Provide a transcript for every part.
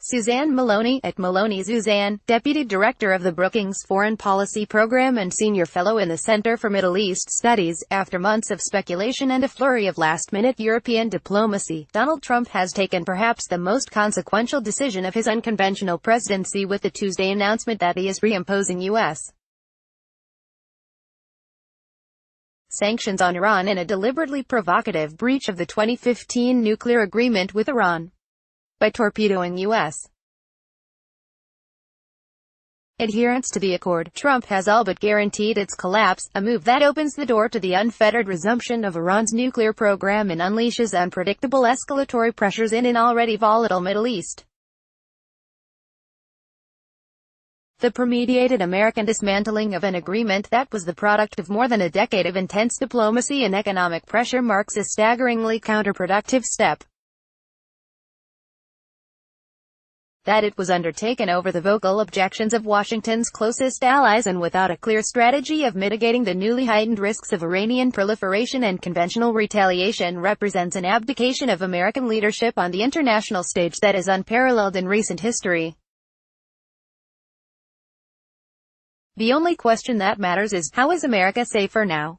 Suzanne Maloney, at Maloney Suzanne, Deputy Director of the Brookings Foreign Policy Program and Senior Fellow in the Center for Middle East Studies. After months of speculation and a flurry of last-minute European diplomacy, Donald Trump has taken perhaps the most consequential decision of his unconventional presidency with the Tuesday announcement that he is reimposing U.S. sanctions on Iran in a deliberately provocative breach of the 2015 nuclear agreement with Iran. By torpedoing U.S. adherence to the accord, Trump has all but guaranteed its collapse, a move that opens the door to the unfettered resumption of Iran's nuclear program and unleashes unpredictable escalatory pressures in an already volatile Middle East. The premeditated American dismantling of an agreement that was the product of more than a decade of intense diplomacy and economic pressure marks a staggeringly counterproductive step. That it was undertaken over the vocal objections of Washington's closest allies and without a clear strategy of mitigating the newly heightened risks of Iranian proliferation and conventional retaliation represents an abdication of American leadership on the international stage that is unparalleled in recent history. The only question that matters is, how is America safer now?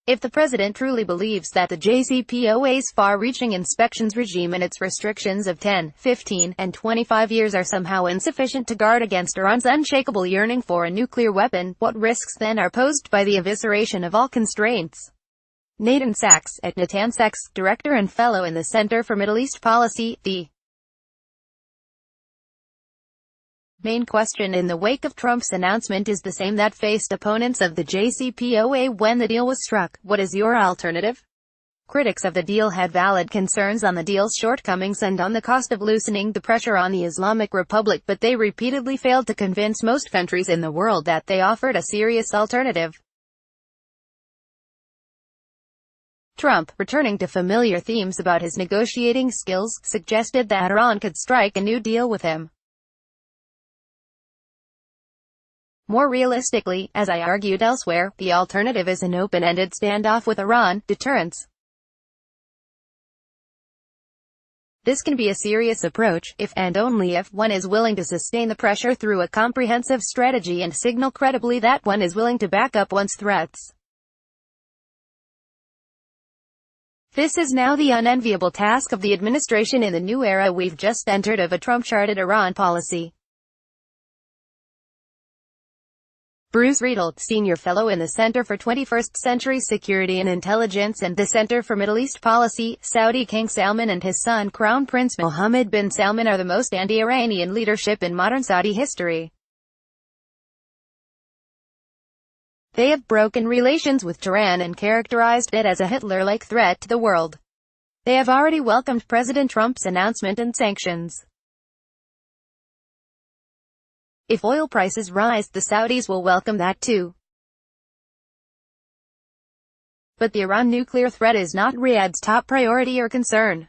If the president truly believes that the JCPOA's far-reaching inspections regime and its restrictions of 10, 15, and 25 years are somehow insufficient to guard against Iran's unshakable yearning for a nuclear weapon, what risks then are posed by the evisceration of all constraints? Nathan Sachs, at Nathan Sachs, Director and Fellow in the Center for Middle East Policy, the main question in the wake of Trump's announcement is the same that faced opponents of the JCPOA when the deal was struck: what is your alternative? Critics of the deal had valid concerns on the deal's shortcomings and on the cost of loosening the pressure on the Islamic Republic, but they repeatedly failed to convince most countries in the world that they offered a serious alternative. Trump, returning to familiar themes about his negotiating skills, suggested that Iran could strike a new deal with him. More realistically, as I argued elsewhere, the alternative is an open-ended standoff with Iran, deterrence. This can be a serious approach, if and only if one is willing to sustain the pressure through a comprehensive strategy and signal credibly that one is willing to back up one's threats. This is now the unenviable task of the administration in the new era we've just entered of a Trump-charted Iran policy. Bruce Riedel, Senior Fellow in the Center for 21st Century Security and Intelligence and the Center for Middle East Policy, Saudi King Salman and his son Crown Prince Mohammed bin Salman are the most anti-Iranian leadership in modern Saudi history. They have broken relations with Tehran and characterized it as a Hitler-like threat to the world. They have already welcomed President Trump's announcement and sanctions. If oil prices rise, the Saudis will welcome that too. But the Iran nuclear threat is not Riyadh's top priority or concern.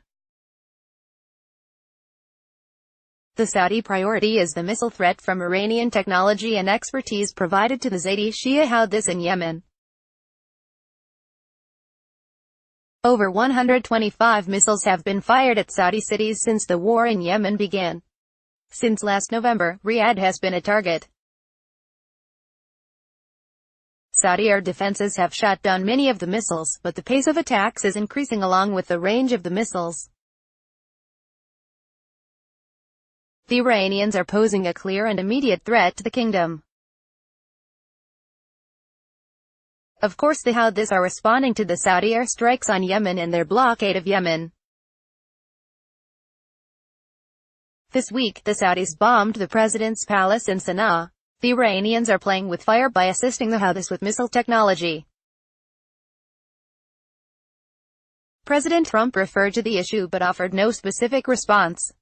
The Saudi priority is the missile threat from Iranian technology and expertise provided to the Zaidi Shia Houthis in Yemen. Over 125 missiles have been fired at Saudi cities since the war in Yemen began. Since last November, Riyadh has been a target. Saudi air defenses have shot down many of the missiles, but the pace of attacks is increasing along with the range of the missiles. The Iranians are posing a clear and immediate threat to the kingdom. Of course the Houthis are responding to the Saudi airstrikes on Yemen and their blockade of Yemen. This week, the Saudis bombed the president's palace in Sana'a. The Iranians are playing with fire by assisting the Houthis with missile technology. President Trump referred to the issue but offered no specific response.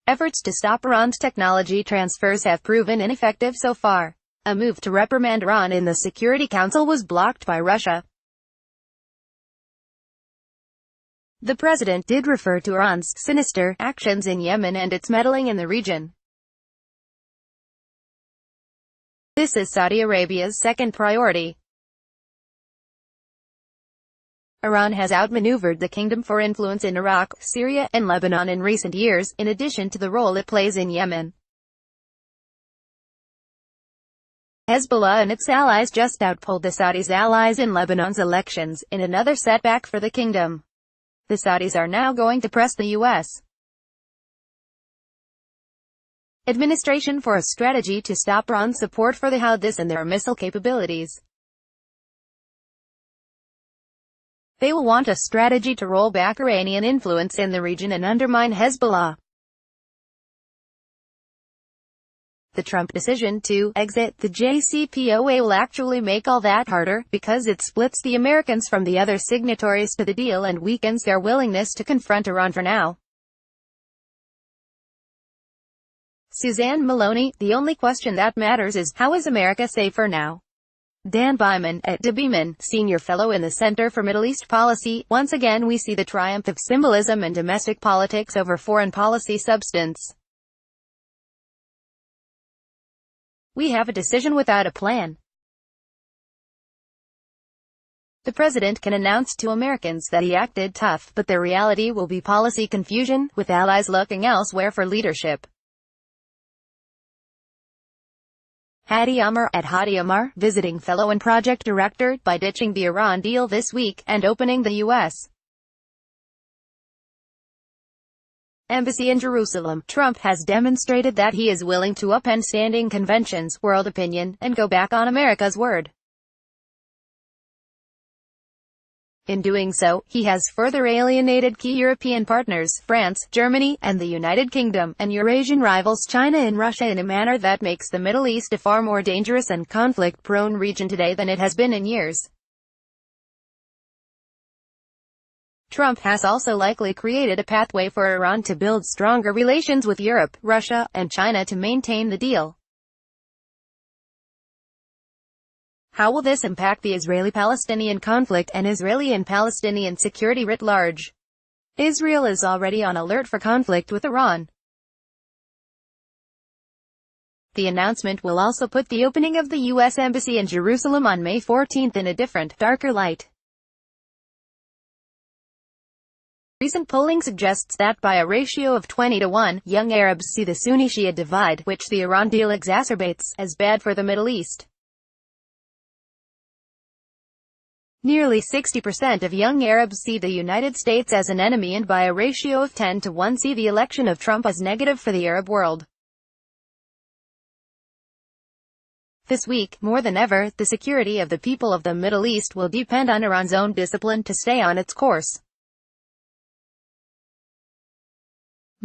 Efforts to stop Iran's technology transfers have proven ineffective so far. A move to reprimand Iran in the Security Council was blocked by Russia. The president did refer to Iran's sinister actions in Yemen and its meddling in the region. This is Saudi Arabia's second priority. Iran has outmaneuvered the Kingdom for influence in Iraq, Syria, and Lebanon in recent years, in addition to the role it plays in Yemen. Hezbollah and its allies just outpolled the Saudis' allies in Lebanon's elections, in another setback for the kingdom. The Saudis are now going to press the U.S. administration for a strategy to stop Iran's support for the Houthis and their missile capabilities. They will want a strategy to roll back Iranian influence in the region and undermine Hezbollah. The Trump decision to exit the JCPOA will actually make all that harder, because it splits the Americans from the other signatories to the deal and weakens their willingness to confront Iran for now. Suzanne Maloney, the only question that matters is, how is America safer now? Dan Byman, at DeBeeman, Senior Fellow in the Center for Middle East Policy, once again we see the triumph of symbolism and domestic politics over foreign policy substance. We have a decision without a plan. The president can announce to Americans that he acted tough, but the reality will be policy confusion, with allies looking elsewhere for leadership. Hadi Amar, at Hadi Amar, visiting fellow and project director, by ditching the Iran deal this week, and opening the U.S. Embassy in Jerusalem, Trump has demonstrated that he is willing to upend standing conventions, world opinion, and go back on America's word. In doing so, he has further alienated key European partners, France, Germany, and the United Kingdom, and Eurasian rivals China and Russia, in a manner that makes the Middle East a far more dangerous and conflict-prone region today than it has been in years. Trump has also likely created a pathway for Iran to build stronger relations with Europe, Russia, and China to maintain the deal. How will this impact the Israeli-Palestinian conflict and Israeli and Palestinian security writ large? Israel is already on alert for conflict with Iran. The announcement will also put the opening of the U.S. Embassy in Jerusalem on May 14 in a different, darker light. Recent polling suggests that by a ratio of 20-1, young Arabs see the Sunni-Shia divide, which the Iran deal exacerbates, as bad for the Middle East. Nearly 60% of young Arabs see the United States as an enemy, and by a ratio of 10-1 see the election of Trump as negative for the Arab world. This week, more than ever, the security of the people of the Middle East will depend on Iran's own discipline to stay on its course.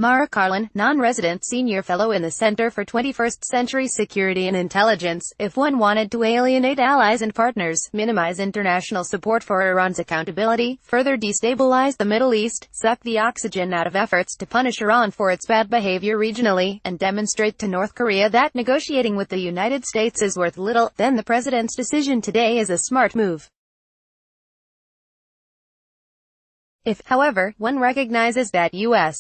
Mara Karlan, non-resident senior fellow in the Center for 21st Century Security and Intelligence, if one wanted to alienate allies and partners, minimize international support for Iran's accountability, further destabilize the Middle East, suck the oxygen out of efforts to punish Iran for its bad behavior regionally, and demonstrate to North Korea that negotiating with the United States is worth little, then the president's decision today is a smart move. If, however, one recognizes that U.S.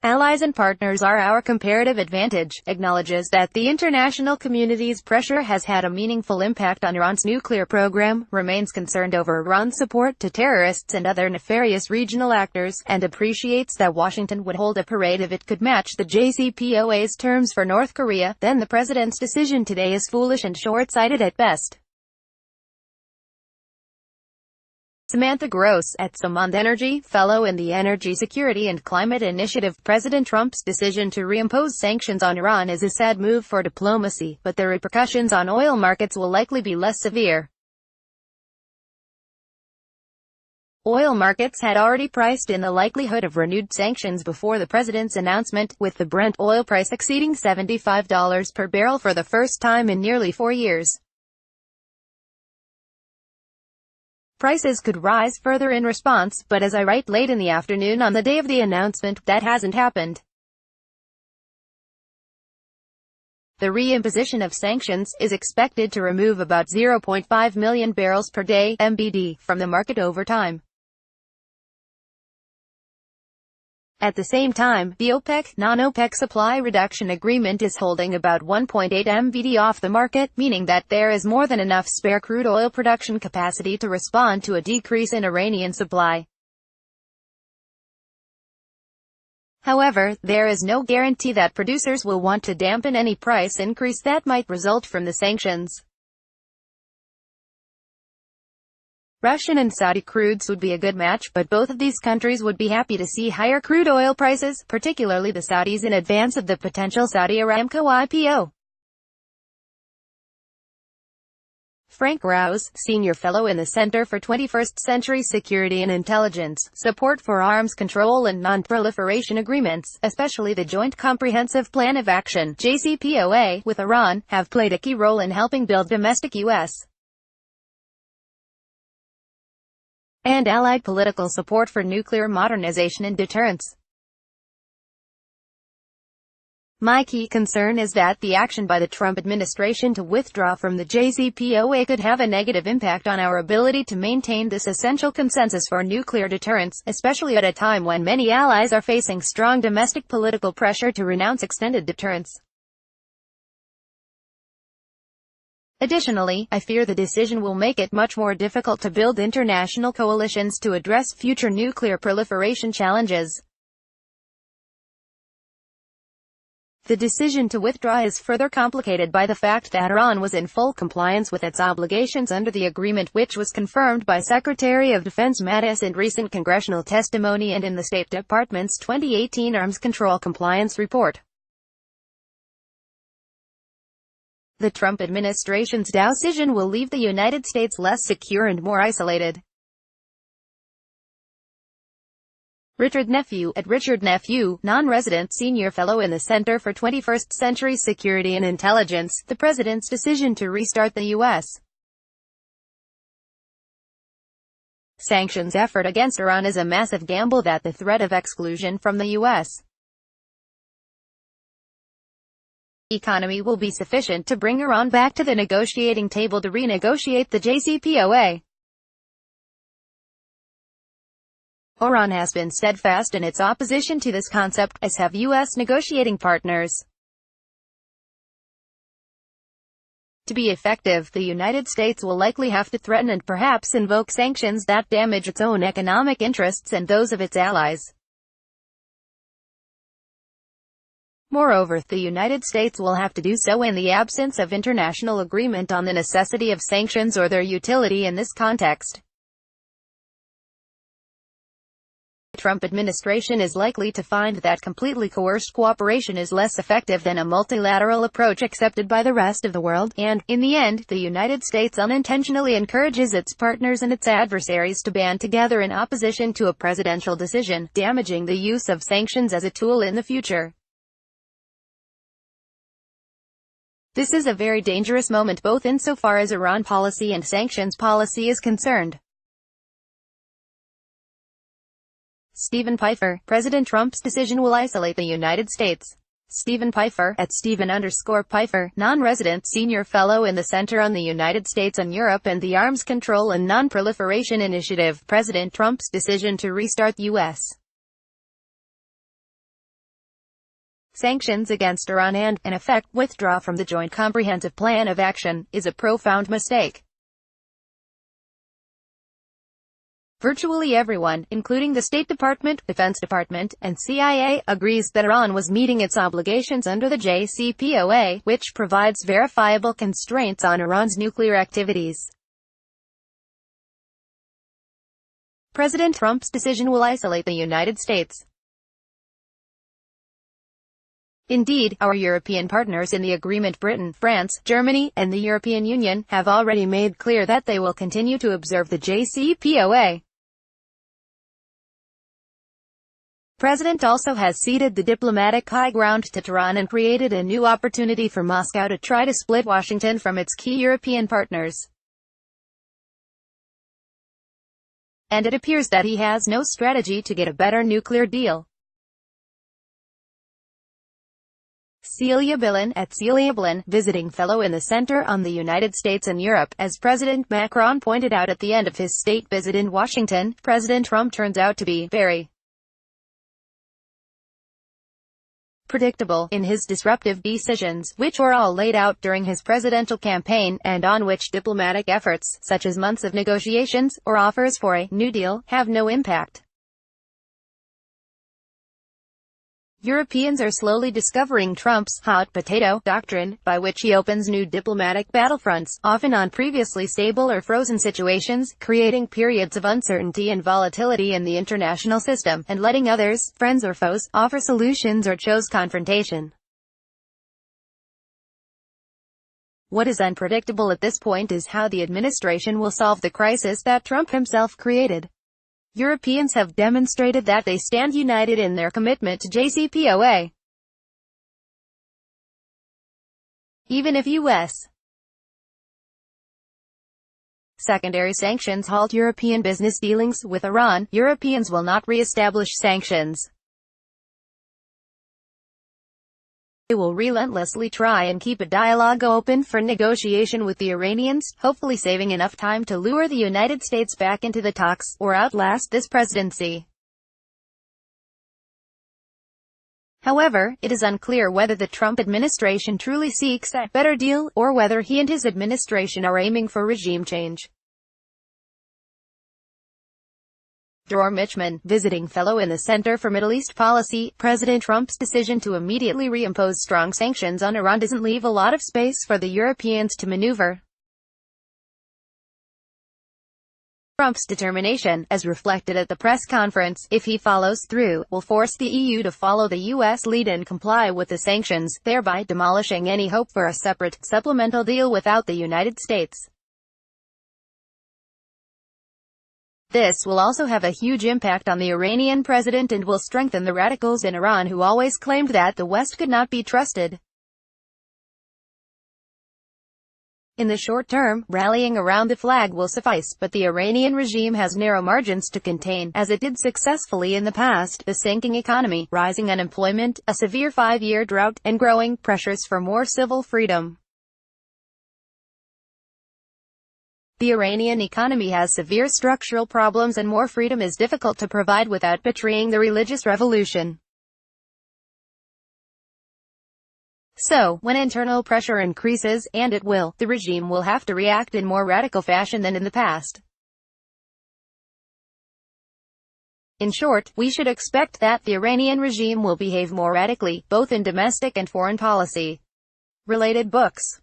allies and partners are our comparative advantage, acknowledges that the international community's pressure has had a meaningful impact on Iran's nuclear program, remains concerned over Iran's support to terrorists and other nefarious regional actors, and appreciates that Washington would hold a parade if it could match the JCPOA's terms for North Korea, then the president's decision today is foolish and short-sighted at best. Samantha Gross, at Samand Energy, fellow in the Energy Security and Climate Initiative, President Trump's decision to reimpose sanctions on Iran is a sad move for diplomacy, but the repercussions on oil markets will likely be less severe. Oil markets had already priced in the likelihood of renewed sanctions before the president's announcement, with the Brent oil price exceeding $75 per barrel for the first time in nearly 4 years. Prices could rise further in response, but as I write late in the afternoon on the day of the announcement, that hasn't happened. The reimposition of sanctions is expected to remove about 0.5 million barrels per day (MBD) from the market over time. At the same time, the OPEC, non-OPEC supply reduction agreement is holding about 1.8 MBD off the market, meaning that there is more than enough spare crude oil production capacity to respond to a decrease in Iranian supply. However, there is no guarantee that producers will want to dampen any price increase that might result from the sanctions. Russian and Saudi crudes would be a good match, but both of these countries would be happy to see higher crude oil prices, particularly the Saudis in advance of the potential Saudi Aramco IPO. Frank Rouse, Senior Fellow in the Center for 21st Century Security and Intelligence, support for arms control and non-proliferation agreements, especially the Joint Comprehensive Plan of Action (JCPOA) with Iran, have played a key role in helping build domestic U.S. and allied political support for nuclear modernization and deterrence. My key concern is that the action by the Trump administration to withdraw from the JCPOA could have a negative impact on our ability to maintain this essential consensus for nuclear deterrence, especially at a time when many allies are facing strong domestic political pressure to renounce extended deterrence. Additionally, I fear the decision will make it much more difficult to build international coalitions to address future nuclear proliferation challenges. The decision to withdraw is further complicated by the fact that Iran was in full compliance with its obligations under the agreement, which was confirmed by Secretary of Defense Mattis in recent congressional testimony and in the State Department's 2018 Arms Control Compliance Report. The Trump administration's decision will leave the United States less secure and more isolated. Richard Nephew, non-resident Senior Fellow in the Center for 21st Century Security and Intelligence, the President's decision to restart the U.S. sanctions effort against Iran is a massive gamble that the threat of exclusion from the U.S. economy will be sufficient to bring Iran back to the negotiating table to renegotiate the JCPOA. Iran has been steadfast in its opposition to this concept, as have U.S. negotiating partners. To be effective, the United States will likely have to threaten and perhaps invoke sanctions that damage its own economic interests and those of its allies. Moreover, the United States will have to do so in the absence of international agreement on the necessity of sanctions or their utility in this context. The Trump administration is likely to find that completely coerced cooperation is less effective than a multilateral approach accepted by the rest of the world, and, in the end, the United States unintentionally encourages its partners and its adversaries to band together in opposition to a presidential decision, damaging the use of sanctions as a tool in the future. This is a very dangerous moment both insofar as Iran policy and sanctions policy is concerned. Stephen Pfeiffer, President Trump's decision will isolate the United States. Stephen Pfeiffer, at Stephen_Pfeiffer, non-resident Senior Fellow in the Center on the United States and Europe and the Arms Control and Non-Proliferation Initiative. President Trump's decision to restart U.S. sanctions against Iran and, in effect, withdraw from the Joint Comprehensive Plan of Action, is a profound mistake. Virtually everyone, including the State Department, Defense Department, and CIA, agrees that Iran was meeting its obligations under the JCPOA, which provides verifiable constraints on Iran's nuclear activities. President Trump's decision will isolate the United States. Indeed, our European partners in the agreement, Britain, France, Germany, and the European Union, have already made clear that they will continue to observe the JCPOA. President also has ceded the diplomatic high ground to Tehran and created a new opportunity for Moscow to try to split Washington from its key European partners. And it appears that he has no strategy to get a better nuclear deal. Celia Billen, at Celia Billen, visiting fellow in the Center on the United States and Europe. As President Macron pointed out at the end of his state visit in Washington, President Trump turns out to be very predictable in his disruptive decisions, which were all laid out during his presidential campaign, and on which diplomatic efforts, such as months of negotiations, or offers for a New Deal, have no impact. Europeans are slowly discovering Trump's hot potato doctrine, by which he opens new diplomatic battlefronts, often on previously stable or frozen situations, creating periods of uncertainty and volatility in the international system, and letting others, friends or foes, offer solutions or choose confrontation. What is unpredictable at this point is how the administration will solve the crisis that Trump himself created. Europeans have demonstrated that they stand united in their commitment to JCPOA. Even if U.S. secondary sanctions halt European business dealings with Iran, Europeans will not re-establish sanctions. They will relentlessly try and keep a dialogue open for negotiation with the Iranians, hopefully saving enough time to lure the United States back into the talks, or outlast this presidency. However, it is unclear whether the Trump administration truly seeks a better deal, or whether he and his administration are aiming for regime change. Dror Michman, visiting fellow in the Center for Middle East Policy, President Trump's decision to immediately reimpose strong sanctions on Iran doesn't leave a lot of space for the Europeans to maneuver. Trump's determination, as reflected at the press conference, if he follows through, will force the EU to follow the U.S. lead and comply with the sanctions, thereby demolishing any hope for a separate, supplemental deal without the United States. This will also have a huge impact on the Iranian president and will strengthen the radicals in Iran who always claimed that the West could not be trusted. In the short term, rallying around the flag will suffice, but the Iranian regime has narrow margins to contain, as it did successfully in the past, the sinking economy, rising unemployment, a severe 5-year drought, and growing pressures for more civil freedom. The Iranian economy has severe structural problems and more freedom is difficult to provide without betraying the religious revolution. So, when internal pressure increases, and it will, the regime will have to react in more radical fashion than in the past. In short, we should expect that the Iranian regime will behave more radically, both in domestic and foreign policy. Related books.